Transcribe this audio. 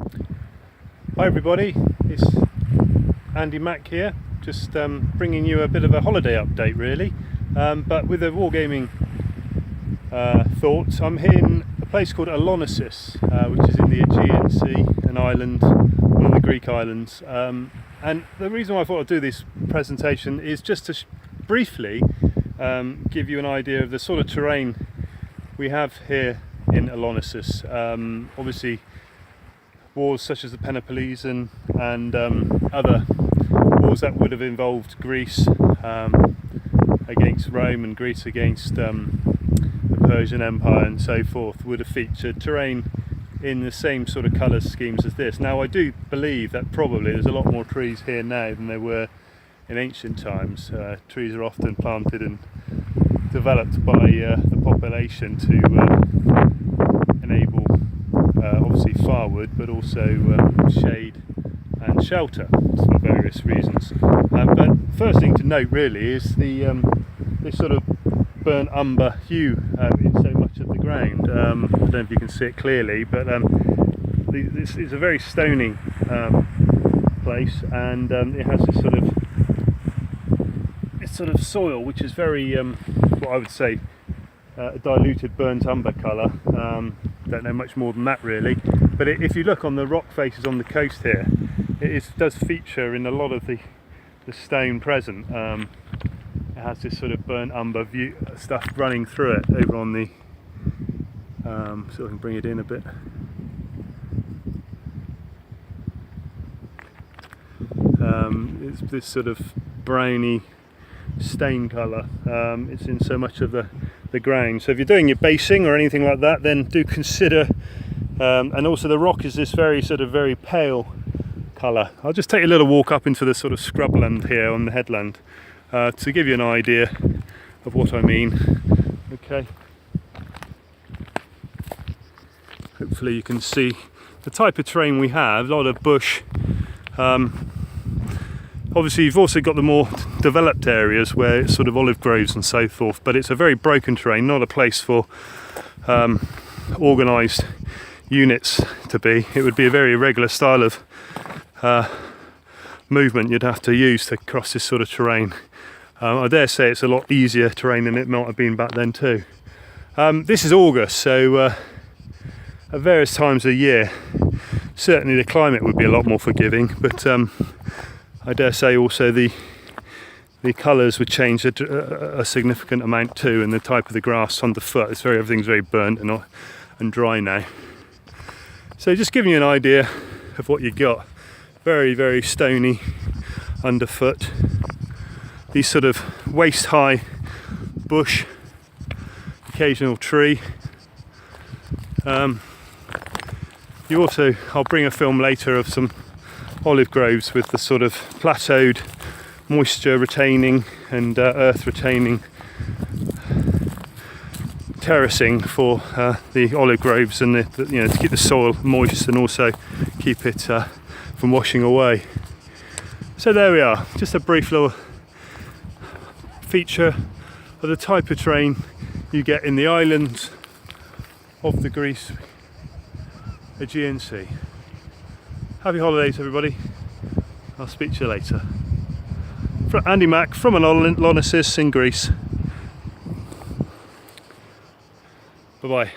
Hi everybody, it's Andy Mack here, just bringing you a bit of a holiday update really, but with a wargaming thoughts. I'm here in a place called Alonissus, which is in the Aegean Sea, an island, one of the Greek islands, and the reason why I thought I'd do this presentation is just to briefly give you an idea of the sort of terrain we have here in Alonissus. Obviously wars such as the Peloponnesian and other wars that would have involved Greece against Rome and Greece against the Persian Empire and so forth would have featured terrain in the same sort of colour schemes as this. Now I do believe that probably there's a lot more trees here now than there were in ancient times. Trees are often planted and developed by the population to enable obviously firewood, but also shade and shelter for various reasons. But first thing to note really is the this sort of burnt umber hue in so much of the ground. I don't know if you can see it clearly, but this is a very stony place, and it has this sort of soil which is very what I would say a diluted burnt umber colour. Don't know much more than that really, but if you look on the rock faces on the coast here, it does feature in a lot of the stone present. It has this sort of burnt umber view stuff running through it over on the so I can bring it in a bit. It's this sort of browny stain colour. It's in so much of the ground. So if you're doing your basing or anything like that, then do consider, and also the rock is this very pale colour. I'll just take a little walk up into the sort of scrubland here on the headland to give you an idea of what I mean. Okay. Hopefully you can see the type of terrain we have, a lot of bush. Obviously you've also got the more developed areas where it's sort of olive groves and so forth, but it's a very broken terrain, not a place for organised units to be. It would be a very irregular style of movement you'd have to use to cross this sort of terrain. I dare say it's a lot easier terrain than it might have been back then too. This is August, so at various times of the year certainly the climate would be a lot more forgiving, but I dare say also the colours would change a significant amount too, and the type of the grass underfoot. Everything's very burnt and dry now. So just giving you an idea of what you got. Very stony underfoot. These sort of waist high bush, occasional tree. I'll bring a film later of some olive groves with the sort of plateaued moisture retaining and earth retaining terracing for the olive groves, and to keep the soil moist and also keep it from washing away. So there we are, just a brief little feature of the type of terrain you get in the islands of the Greece Aegean Sea. Happy holidays everybody, I'll speak to you later. Andy Mack from Alonissus in Greece. Bye bye.